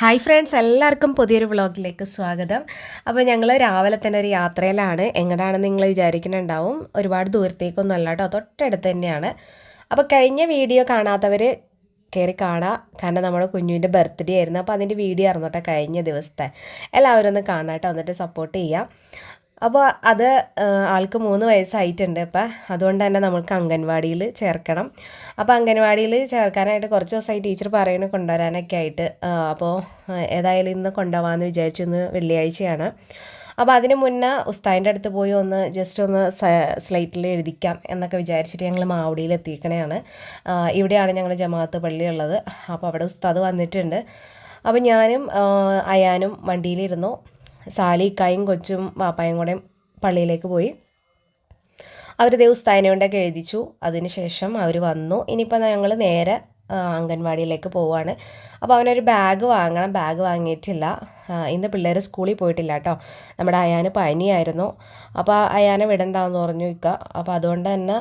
Hi friends, എല്ലാവർക്കും പുതിയൊരു വ്ളോഗിലേക്ക് സ്വാഗതം. അപ്പോൾ ഞങ്ങൾ രാവിലെ തന്നെ ഒരു യാത്രയിലാണ്. എങ്ങനെയാണെന്ന് നിങ്ങൾ വിചാരിക്കുന്നുണ്ടാവും. ഒരുപാട് ദൂരത്തേക്കൊന്നും അല്ല കേട്ടോ, തൊട്ടടുത്ത് തന്നെയാണ്. അപ്പോൾ കഴിഞ്ഞ വീഡിയോ കാണാത്തവർ കയറി കാണാം. കാരണം നമ്മുടെ കുഞ്ഞുവിൻ്റെ ബർത്ത്ഡേ ആയിരുന്നു. അപ്പോൾ അതിൻ്റെ വീഡിയോ ആയിരുന്നു കേട്ടോ കഴിഞ്ഞ ദിവസത്തെ. എല്ലാവരും ഒന്ന് കാണാം കേട്ടോ, എന്നിട്ട് സപ്പോർട്ട് ചെയ്യാം. അപ്പോൾ അത് ആൾക്ക് 3 വയസ്സായിട്ടുണ്ട്. അപ്പം അതുകൊണ്ട് തന്നെ നമുക്ക് അംഗൻവാടിയിൽ ചേർക്കണം. അപ്പോൾ അംഗൻവാടിയിൽ ചേർക്കാനായിട്ട് കുറച്ച് ദിവസമായി ടീച്ചർ പറയുന്നു കൊണ്ടുവരാനൊക്കെ ആയിട്ട്. അപ്പോൾ ഏതായാലും ഇന്ന് കൊണ്ടുപോകാമെന്ന് വിചാരിച്ചു. ഇന്ന് വെള്ളിയാഴ്ചയാണ്. അപ്പോൾ അതിന് മുന്നേ ഉസ്താദിൻ്റെ അടുത്ത് പോയി ജസ്റ്റ് ഒന്ന് സ്ലൈറ്റിൽ എഴുതിക്കാം എന്നൊക്കെ വിചാരിച്ചിട്ട് ഞങ്ങൾ മാവടിയിൽ എത്തിക്കണതാണ്. ഇവിടെയാണ് ഞങ്ങളുടെ ജമാഅത്ത് പള്ളി ഉള്ളത്. അപ്പോൾ അവിടെ ഉസ്താദ് വന്നിട്ടുണ്ട്. അപ്പോൾ ഞാനും അയാനും വണ്ടിയിലിരുന്നു. സാലിക്കായും കൊച്ചും വാപ്പായും കൂടെ പള്ളിയിലേക്ക് പോയി. അവർ ഉസ്താദിനെ കൊണ്ടൊക്കെ എഴുതിച്ചു. അതിന് ശേഷം അവർ വന്നു. ഇനിയിപ്പോൾ ഞങ്ങൾ നേരെ അംഗൻവാടിയിലേക്ക് പോവുകയാണ്. അപ്പോൾ അവനൊരു ബാഗ് വാങ്ങണം. ബാഗ് വാങ്ങിയിട്ടില്ല. ഇന്ന് പിള്ളേർ സ്കൂളിൽ പോയിട്ടില്ല കേട്ടോ. നമ്മുടെ അയാന് പനിയായിരുന്നു. അപ്പോൾ അയാനെ വിടണ്ടാന്ന് പറഞ്ഞു ഇക്ക. അപ്പോൾ അതുകൊണ്ട് തന്നെ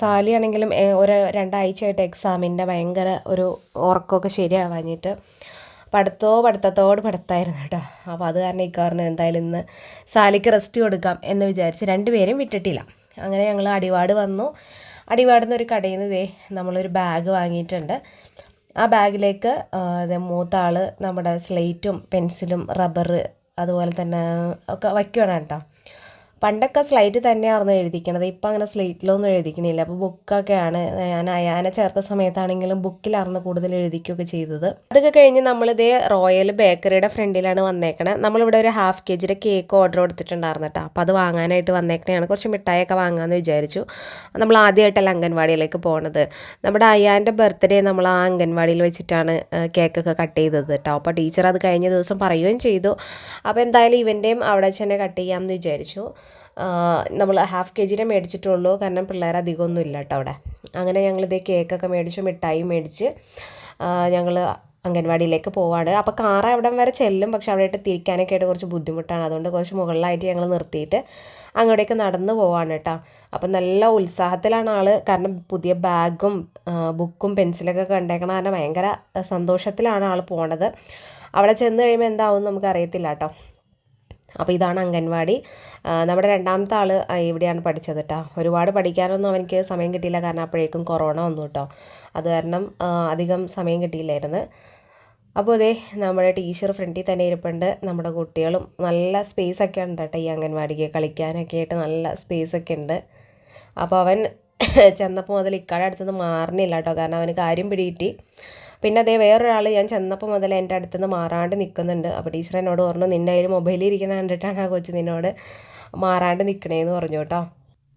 സാലിയാണെങ്കിലും ഒരു 2 ആഴ്ചയായിട്ട് എക്സാമിൻ്റെ ഭയങ്കര ഒരു ഉറക്കമൊക്കെ ശരിയാവാഞ്ഞിട്ട് പഠിത്തമായിരുന്നു കേട്ടോ. അപ്പോൾ അത് കാരണം ഇക്കാറിന് എന്തായാലും ഇന്ന് സാലിക്ക് റെസ്റ്റ് കൊടുക്കാം എന്ന് വിചാരിച്ച് 2 പേരും വിട്ടിട്ടില്ല. അങ്ങനെ ഞങ്ങൾ അടിവാട് വന്നു. അടിവാടിൽ നിന്ന് ഒരു കടയിൽ നിന്ന് നമ്മളൊരു ബാഗ് വാങ്ങിയിട്ടുണ്ട്. ആ ബാഗിലേക്ക് മൂത്ത ആൾ നമ്മുടെ സ്ലേറ്റും പെൻസിലും റബ്ബർ അതുപോലെ തന്നെ ഒക്കെ വയ്ക്കുകയാണ് കേട്ടോ. പണ്ടൊക്കെ സ്ലൈറ്റ് തന്നെയായിരുന്നു എഴുതിക്കണത്. ഇപ്പം അങ്ങനെ സ്ലേറ്റിലൊന്നും എഴുതിക്കണില്ല. അപ്പോൾ ബുക്കൊക്കെയാണ്. ഞാൻ അയാനെ ചേർത്ത സമയത്താണെങ്കിലും ബുക്കിലായിരുന്നു കൂടുതൽ എഴുതിക്കുകയൊക്കെ ചെയ്തത്. അതൊക്കെ കഴിഞ്ഞ് നമ്മളിതേ റോയൽ ബേക്കറിയുടെ ഫ്രണ്ടിലാണ് വന്നേക്കണത്. നമ്മളിവിടെ ഒരു ½ kg കേക്ക് ഓർഡർ കൊടുത്തിട്ടുണ്ടായിരുന്നു കേട്ടോ. അപ്പോൾ അത് വാങ്ങാനായിട്ട് വന്നേക്കണതാണ്. കുറച്ച് മിഠായിയൊക്കെ വാങ്ങാമെന്ന് വിചാരിച്ചു. നമ്മൾ ആദ്യമായിട്ടല്ല അംഗൻവാടിയിലേക്ക് പോകണത്. നമ്മുടെ അയ്യാൻ്റെ ബർത്ത്ഡേ നമ്മൾ ആ അംഗൻവാടിയിൽ വെച്ചിട്ടാണ് കേക്കൊക്കെ കട്ട് ചെയ്തത് കേട്ടോ. അപ്പോൾ ടീച്ചർ അത് കഴിഞ്ഞ ദിവസം പറയുകയും ചെയ്തു. അപ്പോൾ എന്തായാലും ഇവൻ്റെയും അവിടെ തന്നെ കട്ട് ചെയ്യാമെന്ന് വിചാരിച്ചു. നമ്മൾ ½ kg മേടിച്ചിട്ടുള്ളൂ. കാരണം പിള്ളേർ അധികമൊന്നും ഇല്ല കേട്ടോ അവിടെ. അങ്ങനെ ഞങ്ങളിതേ കേക്കൊക്കെ മേടിച്ചു, മിഠായി മേടിച്ച് ഞങ്ങൾ അംഗൻവാടിയിലേക്ക് പോവാണ്. അപ്പോൾ കാറ് അവിടം വരെ ചെല്ലും. പക്ഷെ അവിടെയായിട്ട് തിരിക്കാനൊക്കെ ആയിട്ട് കുറച്ച് ബുദ്ധിമുട്ടാണ്. അതുകൊണ്ട് കുറച്ച് മുകളിലായിട്ട് ഞങ്ങൾ നിർത്തിയിട്ട് അങ്ങോട്ടേക്ക് നടന്ന് പോവാണ് കേട്ടോ. അപ്പം നല്ല ഉത്സാഹത്തിലാണ് ആൾ. കാരണം പുതിയ ബാഗും ബുക്കും പെൻസിലൊക്കെ കണ്ടേക്കണം. കാരണം ഭയങ്കര സന്തോഷത്തിലാണ് ആൾ പോണത്. അവിടെ ചെന്ന് കഴിയുമ്പോൾ എന്താവും നമുക്ക് അറിയത്തില്ല കേട്ടോ. അപ്പോൾ ഇതാണ് അംഗൻവാടി. നമ്മുടെ 2ാമത്തെ ആൾ ഇവിടെയാണ് പഠിച്ചത് കേട്ടോ. ഒരുപാട് പഠിക്കാനൊന്നും അവനിക്ക് സമയം കിട്ടിയില്ല. കാരണം അപ്പോഴേക്കും കൊറോണ വന്നു കേട്ടോ. അത് കാരണം അധികം സമയം കിട്ടിയില്ലായിരുന്നു. അപ്പോൾ നമ്മുടെ ടീച്ചർ ഫ്രണ്ടിൽ തന്നെ ഇരിപ്പുണ്ട്. നമ്മുടെ കുട്ടികളും നല്ല സ്പേസൊക്കെ ഉണ്ട് കേട്ടോ. ഈ അംഗൻവാടിക്ക് കളിക്കാനൊക്കെ ആയിട്ട് നല്ല സ്പേസൊക്കെ ഉണ്ട്. അപ്പോൾ അവൻ ചെന്നപ്പോൾ മുതൽ ഇക്കാടെ അടുത്തുനിന്ന് മാറണില്ല കേട്ടോ. കാരണം അവന് കാര്യം പിടികിട്ടി. പിന്നെ വേറൊരാൾ ഞാൻ ചെന്നപ്പോൾ മുതൽ എൻ്റെ അടുത്തുനിന്ന് മാറാണ്ട് നിൽക്കുന്നുണ്ട്. അപ്പോൾ ടീച്ചർ എന്നോട് പറഞ്ഞു, നിൻ്റെ കയ്യിൽ മൊബൈലിൽ ഇരിക്കണ കണ്ടിട്ടാണ് ആ കൊച്ച് നിന്നോട് മാറാണ്ട് നിൽക്കണേന്ന് പറഞ്ഞു കേട്ടോ.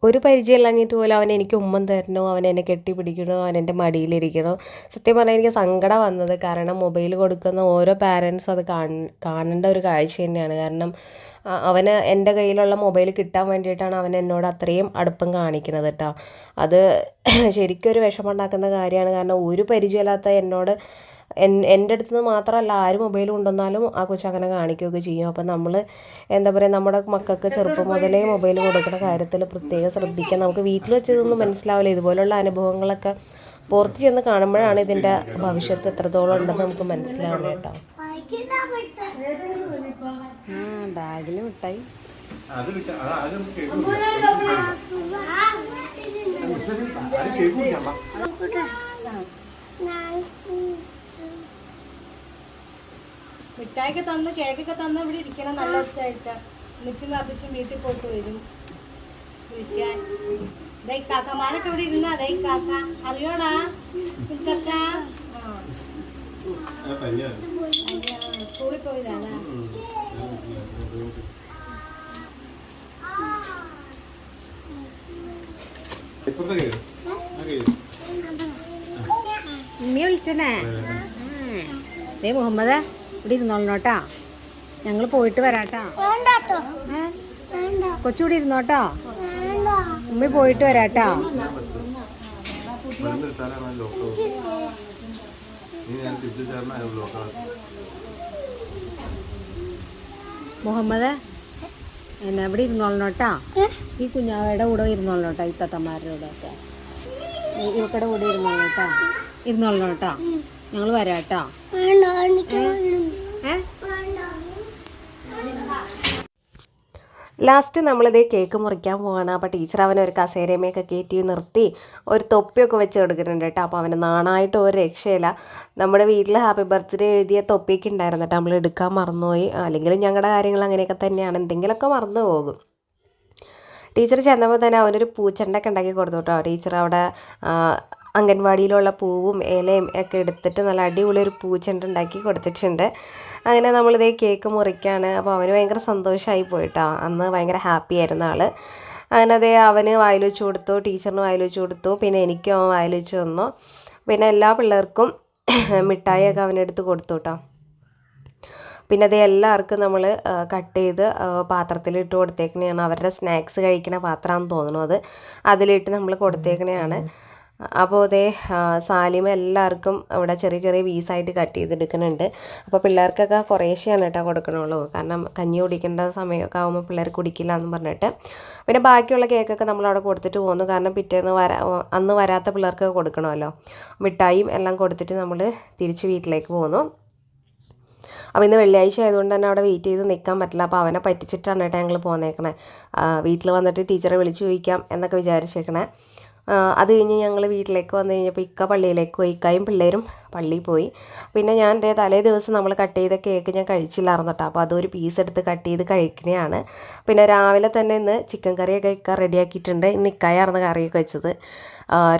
ഒരു പരിചയമില്ലാഞ്ഞിട്ട് പോലും അവൻ എനിക്ക് ഉമ്മൻ തരണോ, അവൻ എന്നെ കെട്ടിപ്പിടിക്കണോ, അവൻ എൻ്റെ മടിയിലിരിക്കണോ. സത്യം പറഞ്ഞാൽ എനിക്ക് സങ്കടം വന്നത്. കാരണം മൊബൈൽ കൊടുക്കുന്ന ഓരോ പാരൻസും അത് കാണേണ്ട ഒരു കാഴ്ച തന്നെയാണ്. കാരണം അവന് എൻ്റെ കയ്യിലുള്ള മൊബൈൽ കിട്ടാൻ വേണ്ടിയിട്ടാണ് അവൻ എന്നോട് അത്രയും അടുപ്പം കാണിക്കുന്നത് കേട്ടോ. അത് ശരിക്കും ഒരു വിഷമമുണ്ടാക്കുന്ന കാര്യമാണ്. കാരണം ഒരു പരിചയമില്ലാത്ത എന്നോട് എൻ്റെ അടുത്ത് നിന്ന് മാത്രമല്ല ആര് മൊബൈൽ കൊണ്ടുവന്നാലും ആ കൊച്ചു അങ്ങനെ കാണിക്കുകയൊക്കെ ചെയ്യും. അപ്പം നമ്മൾ എന്താ പറയുക, നമ്മുടെ മക്കൾക്ക് ചെറുപ്പം മുതലേ മൊബൈൽ കൊടുക്കുന്ന കാര്യത്തിൽ പ്രത്യേകം ശ്രദ്ധിക്കാൻ. നമുക്ക് വീട്ടിൽ വെച്ച് ഇതൊന്നും മനസ്സിലാവില്ല. ഇതുപോലുള്ള അനുഭവങ്ങളൊക്കെ പുറത്ത് ചെന്ന് കാണുമ്പോഴാണ് ഇതിൻ്റെ ഭവിഷ്യത്ത് എത്രത്തോളം ഉണ്ടെന്ന് നമുക്ക് മനസ്സിലാവുന്നത് കേട്ടോ. ബാഗിൽ മിഠായി മിഠായിക്ക് തന്ന് കേക്കൊക്കെ തന്ന് ഇവിടെ ഇരിക്കണം. നല്ല ഒച്ചയായിട്ട് മിച്ചും വാപ്പിച്ചും വീട്ടിൽ പോയിട്ട് വരും വിളിക്കാൻ. കാക്കമാരൊക്കെ ഇവിടെ ഇരുന്ന കാക്ക അറിയോടാ പിച്ചക്ക സ്കൂളിൽ പോയതാണ്. ഉമ്മയെ വിളിച്ചേ മുഹമ്മദ് ഇവിടെ ഇരുന്നോളൂട്ടാ. ഞങ്ങൾ പോയിട്ട് വരാട്ടാ. കൊച്ചുകൂടി ഇരുന്നോട്ടോ. ഉമ്മ പോയിട്ട് വരാട്ടാ. മുഹമ്മദ് എന്നെ ഇവിടെ ഇരുന്നോളൂട്ടാ. ഈ കുഞ്ഞാവയുടെ കൂടെ ഇരുന്നോളൂട്ടാ. ഈ തത്തമാരുടെ കൂടെ ഒക്കെ ഇവക്കടെ കൂടെ ഇരുന്നോളൂട്ടാ. ഇരുന്നോളൂട്ടാ. ഞങ്ങൾ വരാട്ടാ. ലാസ്റ്റ് നമ്മളിതേ കേക്ക് മുറിക്കാൻ പോവാണ്. അപ്പോൾ ടീച്ചർ അവനെ ഒരു കസേരമയൊക്കെ കയറ്റി നിർത്തി ഒരു തൊപ്പിയൊക്കെ വെച്ച് കൊടുക്കുന്നുണ്ട് കേട്ടോ. അപ്പോൾ അവന് നാണായിട്ട് ഒരു രക്ഷയില്ല. നമ്മുടെ വീട്ടിൽ ഹാപ്പി ബർത്ത്ഡേ എഴുതിയ തൊപ്പിയൊക്കെ ഉണ്ടായിരുന്നു കേട്ടോ, നമ്മൾ എടുക്കാൻ മറന്നുപോയി. അല്ലെങ്കിൽ ഞങ്ങളുടെ കാര്യങ്ങൾ അങ്ങനെയൊക്കെ തന്നെയാണ്, എന്തെങ്കിലുമൊക്കെ മറന്നു പോകും. ടീച്ചർ ചെന്നപ്പോൾ തന്നെ അവനൊരു പൂച്ചെണ്ടൊക്കെ ഉണ്ടാക്കി കൊടുത്തു കേട്ടോ. ടീച്ചർ അവിടെ അംഗൻവാടിയിലുള്ള പൂവും ഇലയും ഒക്കെ എടുത്തിട്ട് നല്ല അടിപൊളി ഒരു പൂച്ചെണ്ട ഉണ്ടാക്കി കൊടുത്തിട്ടുണ്ട്. അങ്ങനെ നമ്മളിതേ കേക്ക് മുറിക്കുകയാണ്. അപ്പോൾ അവന് ഭയങ്കര സന്തോഷമായി പോയിട്ടോ, അന്ന് ഭയങ്കര ഹാപ്പി ആയിരുന്ന ആൾ. അങ്ങനെ അതേ അവന് വായിൽ വെച്ച് കൊടുത്തു, ടീച്ചറിന് വായിൽ വെച്ച് കൊടുത്തു, പിന്നെ എനിക്കും അവൻ വായിൽ വെച്ച് തന്നു. പിന്നെ എല്ലാ പിള്ളേർക്കും മിഠായിയൊക്കെ അവനെടുത്ത് കൊടുത്തു കേട്ടോ. പിന്നെ അത് എല്ലാവർക്കും നമ്മൾ കട്ട് ചെയ്ത് പാത്രത്തിലിട്ട് കൊടുത്തേക്കണതാണ്. അവരുടെ സ്നാക്സ് കഴിക്കുന്ന പാത്രമാണെന്ന് തോന്നുന്നു അത്, അതിലിട്ട് നമ്മൾ കൊടുത്തേക്കണതാണ്. അപ്പോൾ അതേ സാലിമ എല്ലാവർക്കും ഇവിടെ ചെറിയ ചെറിയ പീസായിട്ട് കട്ട് ചെയ്തെടുക്കുന്നുണ്ട്. അപ്പോൾ പിള്ളേർക്കൊക്കെ കുറേശ്ശെയാണ് കേട്ടോ കൊടുക്കണുള്ളൂ, കാരണം കഞ്ഞി കുടിക്കേണ്ട സമയമൊക്കെ ആകുമ്പോൾ പിള്ളേർ കുടിക്കില്ല എന്ന് പറഞ്ഞിട്ട്. പിന്നെ ബാക്കിയുള്ള കേക്കൊക്കെ നമ്മളവിടെ കൊടുത്തിട്ട് പോന്നു, കാരണം പിറ്റേന്ന് അന്ന് വരാത്ത പിള്ളേർക്ക് കൊടുക്കണമല്ലോ. മിഠായിയും എല്ലാം കൊടുത്തിട്ട് നമ്മൾ തിരിച്ച് വീട്ടിലേക്ക് പോന്നു. അപ്പോൾ ഇന്ന് വെള്ളിയാഴ്ച ആയതുകൊണ്ട് തന്നെ അവിടെ വെയിറ്റ് ചെയ്ത് നിൽക്കാൻ പറ്റില്ല. അപ്പോൾ അവനെ പറ്റിച്ചിട്ടാണ് കേട്ടോ ഞങ്ങൾ പോന്നേക്കണേ. വീട്ടിൽ വന്നിട്ട് ടീച്ചറെ വിളിച്ച് ചോദിക്കാം എന്നൊക്കെ വിചാരിച്ചേക്കണേ. അത് കഴിഞ്ഞ് ഞങ്ങൾ വീട്ടിലേക്ക് വന്നു കഴിഞ്ഞപ്പോൾ ഇക്ക പള്ളിയിലേക്ക് പോയി, ഇക്കയും പിള്ളേരും പള്ളിയിൽ പോയി. പിന്നെ ഞാൻ തലേ ദിവസം നമ്മൾ കട്ട് ചെയ്ത കേക്ക് ഞാൻ കഴിച്ചില്ലായിരുന്നു കേട്ടോ. അപ്പോൾ അതൊരു പീസ് എടുത്ത് കട്ട് ചെയ്ത് കഴിക്കണതാണ്. പിന്നെ രാവിലെ തന്നെ ഇന്ന് ചിക്കൻ കറിയൊക്കെ ഇക്ക റെഡിയാക്കിയിട്ടുണ്ട്. ഇന്ന് ഇക്കായായിരുന്നു കറിയൊക്കെ വെച്ചത്.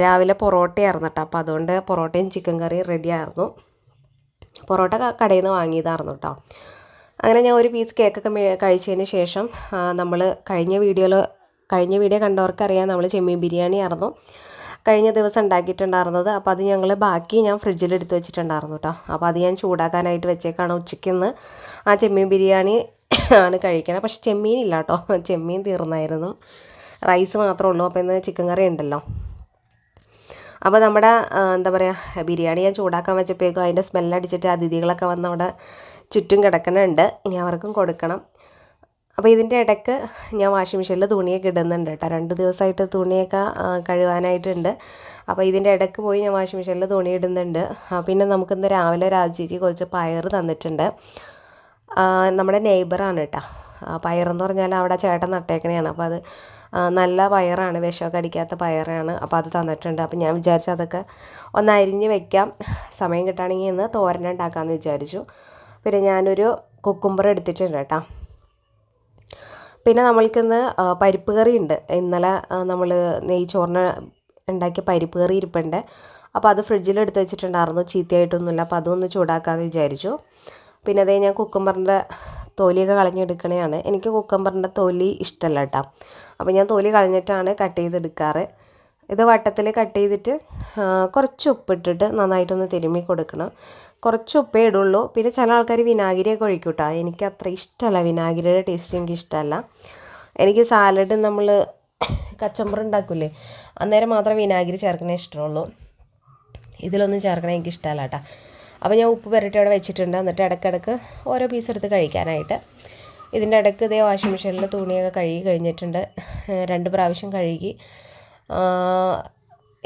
രാവിലെ പൊറോട്ടയായിരുന്നു കേട്ടോ, അപ്പോൾ അതുകൊണ്ട് പൊറോട്ടയും ചിക്കൻ കറിയും റെഡിയായിരുന്നു. പൊറോട്ട കടയിൽ നിന്ന് വാങ്ങിയതായിരുന്നു കേട്ടോ. അങ്ങനെ ഞാൻ ഒരു പീസ് കേക്കൊക്കെ കഴിച്ചതിന് ശേഷം നമ്മൾ കഴിഞ്ഞ വീഡിയോ കണ്ടവർക്കറിയാം, നമ്മൾ ചെമ്മീൻ ബിരിയാണി ആയിരുന്നു കഴിഞ്ഞ ദിവസം ഉണ്ടാക്കിയിട്ടുണ്ടായിരുന്നത്. അപ്പോൾ അത് ബാക്കി ഞാൻ ഫ്രിഡ്ജിലെടുത്ത് വെച്ചിട്ടുണ്ടായിരുന്നു കേട്ടോ. അപ്പോൾ അത് ഞാൻ ചൂടാക്കാനായിട്ട് വെച്ചേക്കാണ്. ഉച്ചയ്ക്കിന്ന് ആ ചെമ്മീൻ ബിരിയാണി ആണ് കഴിക്കണം. പക്ഷെ ചെമ്മീൻ ഇല്ല കേട്ടോ, ചെമ്മീൻ തീർന്നായിരുന്നു, റൈസ് മാത്രമേ ഉള്ളൂ. അപ്പോൾ ഇന്ന് ചിക്കൻ കറി ഉണ്ടല്ലോ. അപ്പോൾ നമ്മുടെ എന്താ പറയുക, ബിരിയാണി ഞാൻ ചൂടാക്കാൻ വെച്ചപ്പോഴേക്കും അതിൻ്റെ സ്മെല്ലടിച്ചിട്ട് അതിഥികളൊക്കെ വന്ന് അവിടെ ചുറ്റും കിടക്കണുണ്ട്, ഇനി അവർക്കും കൊടുക്കണം. അപ്പോൾ ഇതിൻ്റെ ഇടയ്ക്ക് ഞാൻ വാഷിംഗ് മെഷീനിൽ തുണിയൊക്കെ ഇടുന്നുണ്ട് കേട്ടോ. 2 ദിവസമായിട്ട് തുണിയൊക്കെ കഴുകാനായിട്ടുണ്ട്. അപ്പോൾ ഇതിൻ്റെ ഇടയ്ക്ക് പോയി ഞാൻ വാഷിംഗ് മെഷീനിൽ തുണി ഇടുന്നുണ്ട്. പിന്നെ നമുക്കിന്ന് രാവിലെ രാജീജി കുറച്ച് പയർ തന്നിട്ടുണ്ട്. നമ്മുടെ നെയ്ബറാണ് കേട്ടോ. പയറെന്ന് പറഞ്ഞാൽ അവിടെ ചേട്ടൻ നട്ടേക്കണയാണ്. അപ്പോൾ അത് നല്ല പയറാണ്, വിഷമൊക്കെ അടിക്കാത്ത പയറാണ്. അപ്പോൾ അത് തന്നിട്ടുണ്ട്. അപ്പോൾ ഞാൻ വിചാരിച്ചു അതൊക്കെ ഒന്ന് അരിഞ്ഞ് വെക്കാം, സമയം കിട്ടുകയാണെങ്കിൽ ഇന്ന് തോരനുണ്ടാക്കാമെന്ന് വിചാരിച്ചു. പിന്നെ ഞാനൊരു കുക്കുംബർ എടുത്തിട്ടുണ്ട് കേട്ടോ. പിന്നെ നമ്മൾക്കിന്ന് പരിപ്പ് കറി ഉണ്ട്. ഇന്നലെ നമ്മൾ നെയ്ച്ചോറിന് ഉണ്ടാക്കിയ പരിപ്പ് കറി ഇരിപ്പുണ്ട്. അപ്പോൾ അത് ഫ്രിഡ്ജിൽ എടുത്ത് വെച്ചിട്ടുണ്ടായിരുന്നു, ചീത്തയായിട്ടൊന്നുമില്ല. അപ്പോൾ അതൊന്ന് ചൂടാക്കാമെന്ന് വിചാരിച്ചു. പിന്നെ അതേ ഞാൻ കുക്കുംബറിൻ്റെ തൊലിയൊക്കെ കളഞ്ഞെടുക്കണതാണ്. എനിക്ക് കുക്കുംബറിൻ്റെ തൊലി ഇഷ്ടമല്ല കേട്ടോ. അപ്പോൾ ഞാൻ തൊലി കളഞ്ഞിട്ടാണ് കട്ട് ചെയ്തെടുക്കാറ്. ഇത് വട്ടത്തിൽ കട്ട് ചെയ്തിട്ട് കുറച്ച് ഉപ്പിട്ടിട്ട് നന്നായിട്ടൊന്ന് തിരുമ്മി കൊടുക്കണം. കുറച്ച് ഉപ്പേ ഇടുള്ളൂ. പിന്നെ ചില ആൾക്കാർ വിനാഗിരിയൊക്കെ ഒഴിക്കും കേട്ടോ. എനിക്ക് അത്ര ഇഷ്ടമല്ല, വിനാഗിരിയുടെ ടേസ്റ്റ് എനിക്ക് ഇഷ്ടമല്ല. എനിക്ക് സാലഡ് നമ്മൾ കച്ചമ്പർ ഉണ്ടാക്കില്ലേ, അന്നേരം മാത്രം വിനാഗിരി ചേർക്കണേ ഇഷ്ടമുള്ളൂ, ഇതിലൊന്നും ചേർക്കണേ എനിക്ക് ഇഷ്ടമല്ല കേട്ടോ. അപ്പോൾ ഞാൻ ഉപ്പ് പുരട്ടി അവിടെ വെച്ചിട്ടുണ്ട്. എന്നിട്ട് ഇടയ്ക്കിടയ്ക്ക് ഓരോ പീസ് എടുത്ത് കഴിക്കാനായിട്ട്. ഇതിൻ്റെ ഇടയ്ക്ക് ഇതേ വാഷിംഗ് മെഷീനിൽ തുണിയൊക്കെ കഴുകി കഴിഞ്ഞിട്ടുണ്ട്, 2 പ്രാവശ്യം കഴുകി.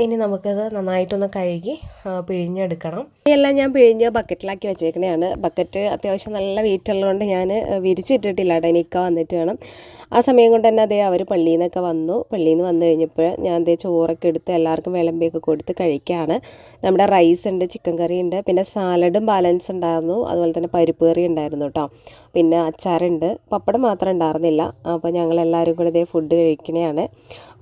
ഇനി നമുക്കത് നന്നായിട്ടൊന്ന് കഴുകി പിഴിഞ്ഞെടുക്കണം. ഇതെല്ലാം ഞാൻ പിഴിഞ്ഞ് ബക്കറ്റിലാക്കി വെച്ചേക്കണതാണ്. ബക്കറ്റ് അത്യാവശ്യം നല്ല വെയിറ്റ് ഉള്ളതുകൊണ്ട് ഞാൻ വിരിച്ചിട്ടിട്ടില്ല കേട്ടോ, എനിക്ക വന്നിട്ട് വേണം. ആ സമയം കൊണ്ട് തന്നെ അതേ അവർ പള്ളിയിൽ നിന്നൊക്കെ വന്നു. പള്ളിയിൽ നിന്ന് വന്നു കഴിഞ്ഞപ്പോൾ ഞാൻ അതേ ചോറൊക്കെ എടുത്ത് എല്ലാവർക്കും വിളമ്പിയൊക്കെ കൊടുത്ത് കഴിക്കുകയാണ്. നമ്മുടെ റൈസ് ഉണ്ട്, ചിക്കൻ കറി ഉണ്ട്, പിന്നെ സാലഡും ബാലൻസ് ഉണ്ടായിരുന്നു, അതുപോലെ തന്നെ പരിപ്പ് കറി ഉണ്ടായിരുന്നു കേട്ടോ. പിന്നെ അച്ചാറുണ്ട്, പപ്പടം മാത്രം ഉണ്ടായിരുന്നില്ല. അപ്പോൾ ഞങ്ങളെല്ലാവരും കൂടെ ഇതേ ഫുഡ് കഴിക്കണതാണ്.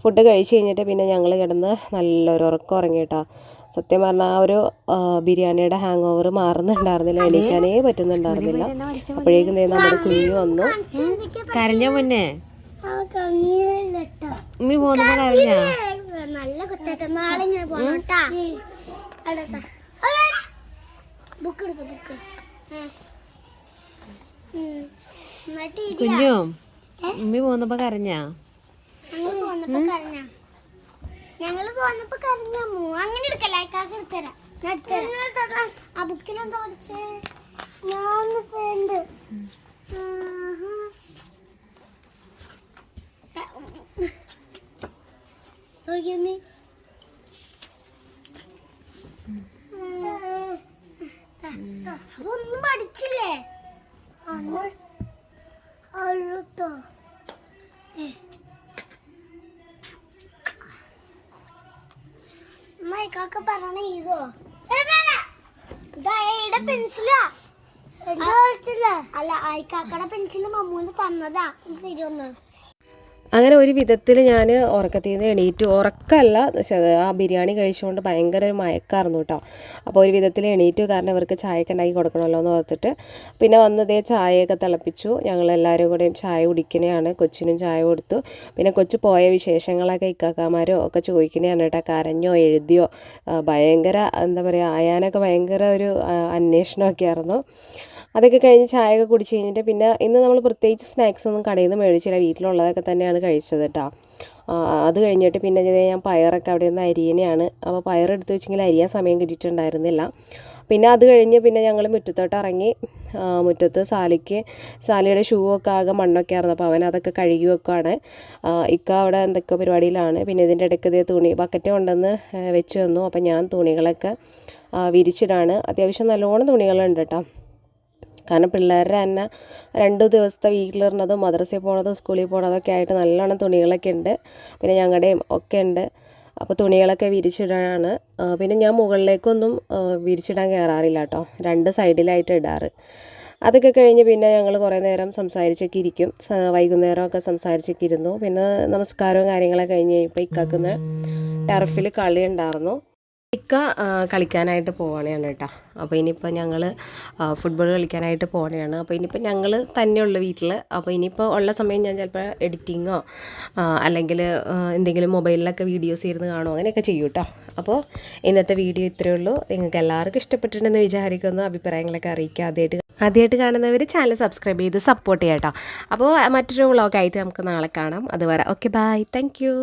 ഫുഡ് കഴിച്ച് കഴിഞ്ഞിട്ട് പിന്നെ ഞങ്ങൾ കിടന്ന് നല്ലൊരു ഉറക്കം ഉറങ്ങി കേട്ടോ. സത്യം പറഞ്ഞാൽ ആ ഒരു ബിരിയാണിയുടെ ഹാങ് ഓവർ മാറുന്നുണ്ടായിരുന്നില്ല, എണീക്കാനേ പറ്റുന്നുണ്ടായിരുന്നില്ല. അപ്പോഴേക്കും നമ്മുടെ കുഞ്ഞു വന്നു. കരഞ്ഞ മുന്നേ ഉമ്മി പോകുന്നപ്പോ കരഞ്ഞ കുഞ്ഞു ഉമ്മി പോകുന്നപ്പോ കരഞ്ഞ ഞങ്ങള് പോന്നപ്പോ കരഞ്ഞു. അങ്ങനെ എടുക്കല ആ ബുക്കിലെന്താ പഠിച്ചേ? ഞാൻ ഫ്രണ്ട് അതൊന്നും പഠിച്ചില്ലേ? മൈക്കൊക്കെ പറയണ ഇതോ ഇതായുടെ പെൻസിലാ അല്ല അയക്കാക്കടെ പെൻസിൽ മമ്മൂന്ന് തന്നതാ തരുമെന്ന്. അങ്ങനെ ഒരു വിധത്തിൽ ഞാൻ ഉറക്കത്തിൽ നിന്ന് എണീറ്റു. ഉറക്കമല്ല, ആ ബിരിയാണി കഴിച്ചുകൊണ്ട് ഭയങ്കര ഒരു മയക്കായിരുന്നു കേട്ടോ. അപ്പോൾ ഒരു വിധത്തിൽ എണീറ്റു, കാരണം ഇവർക്ക് ചായയൊക്കെ ഉണ്ടാക്കി കൊടുക്കണമല്ലോ എന്ന് ഓർത്തിട്ട്. പിന്നെ വന്നതേ ചായയൊക്കെ തിളപ്പിച്ചു. ഞങ്ങളെല്ലാവരും കൂടെയും ചായ കുടിക്കണതാണ്. കൊച്ചിനും ചായ കൊടുത്തു. പിന്നെ കൊച്ചു പോയ വിശേഷങ്ങളൊക്കെ ഇക്കാക്കാമാരോ ഒക്കെ ചോദിക്കണതാണ് കേട്ടോ. കരഞ്ഞോ എഴുതിയോ, ഭയങ്കര എന്താ പറയുക, ആയാനൊക്കെ ഭയങ്കര ഒരു അന്വേഷണമൊക്കെ ആയിരുന്നു. അതൊക്കെ കഴിഞ്ഞ് ചായയൊക്കെ കുടിച്ച് കഴിഞ്ഞിട്ട് പിന്നെ ഇന്ന് നമ്മൾ പ്രത്യേകിച്ച് സ്നാക്സ് ഒന്നും കടയിൽ നിന്ന് മേടിച്ചില്ല, വീട്ടിലുള്ളതൊക്കെ തന്നെയാണ് കഴിച്ചത് കേട്ടോ. അത് കഴിഞ്ഞിട്ട് പിന്നെ ഞാൻ പയറൊക്കെ അവിടെ നിന്ന് അരിയനെയാണ്. അപ്പോൾ പയറെടുത്ത് വെച്ചെങ്കിൽ അരിയാൻ സമയം കിട്ടിയിട്ടുണ്ടായിരുന്നില്ല. പിന്നെ അത് കഴിഞ്ഞ് പിന്നെ ഞങ്ങൾ മുറ്റത്തോട്ട് ഇറങ്ങി. മുറ്റത്ത് സാലിയുടെ ഷൂ ഒക്കെ ആകെ മണ്ണൊക്കെ ആയിരുന്നു. അപ്പോൾ അവൻ അതൊക്കെ കഴുകി വെക്കുകയാണ്. ഇക്ക അവിടെ എന്തൊക്കെയോ പരിപാടിയിലാണ്. പിന്നെ ഇതിൻ്റെ ഇടയ്ക്ക് തുണി ബക്കറ്റ് കൊണ്ടുവന്ന് വെച്ച് തന്നു. അപ്പോൾ ഞാൻ തുണികളൊക്കെ വിരിച്ചിടാണ്. അത്യാവശ്യം നല്ലോണം തുണികളുണ്ട് കേട്ടോ. കാരണം പിള്ളേരുടെ തന്നെ 2 ദിവസത്തെ വീട്ടിലിരുന്നതും മദ്രസയിൽ പോണതും സ്കൂളിൽ പോണതൊക്കെ ആയിട്ട് നല്ലോണം തുണികളൊക്കെ ഉണ്ട്. പിന്നെ ഞങ്ങളുടെയും ഒക്കെ ഉണ്ട്. അപ്പോൾ തുണികളൊക്കെ വിരിച്ചിടാനാണ്. പിന്നെ ഞാൻ മുകളിലേക്കൊന്നും വിരിച്ചിടാൻ കയറാറില്ല കേട്ടോ, 2 സൈഡിലായിട്ട് ഇടാറ്. അതൊക്കെ കഴിഞ്ഞ് പിന്നെ ഞങ്ങൾ കുറേ നേരം സംസാരിച്ചൊക്കെ ഇരിക്കും. വൈകുന്നേരമൊക്കെ സംസാരിച്ചൊക്കെ ഇരുന്നു. പിന്നെ നമസ്കാരവും കാര്യങ്ങളൊക്കെ കഴിഞ്ഞ് കഴിയുമ്പോൾ ഇക്കാക്കുന്ന ടർഫിൽ കളി ഉണ്ടായിരുന്നു. ഇക്ക കളിക്കാനായിട്ട് പോവുകയാണ് കേട്ടോ. അപ്പോൾ ഇനിയിപ്പോൾ ഞങ്ങൾ ഫുട്ബോൾ കളിക്കാനായിട്ട് പോവുകയാണ്. അപ്പോൾ ഇനിയിപ്പോൾ ഞങ്ങൾ തന്നെയുള്ളൂ വീട്ടിൽ. അപ്പോൾ ഇനിയിപ്പോൾ ഉള്ള സമയം ഞാൻ ചിലപ്പോൾ എഡിറ്റിങ്ങോ അല്ലെങ്കിൽ എന്തെങ്കിലും മൊബൈലിലൊക്കെ വീഡിയോസ് ഇരുന്ന് കാണുമോ അങ്ങനെയൊക്കെ ചെയ്യും കേട്ടോ. അപ്പോൾ ഇന്നത്തെ വീഡിയോ ഇത്രയേ ഉള്ളൂ. നിങ്ങൾക്ക് എല്ലാവർക്കും ഇഷ്ടപ്പെട്ടിട്ടുണ്ടെന്ന് വിചാരിക്കുന്നു. അഭിപ്രായങ്ങളൊക്കെ അറിയിക്കുക. ആദ്യമായിട്ട് കാണുന്നവർ ചാനൽ സബ്സ്ക്രൈബ് ചെയ്ത് സപ്പോർട്ട് ചെയ്യാം കേട്ടോ. അപ്പോൾ മറ്റൊരു വ്ളോഗായിട്ട് നമുക്ക് നാളെ കാണാം. അതുവരെ ഓക്കെ, ബൈ, താങ്ക് യു.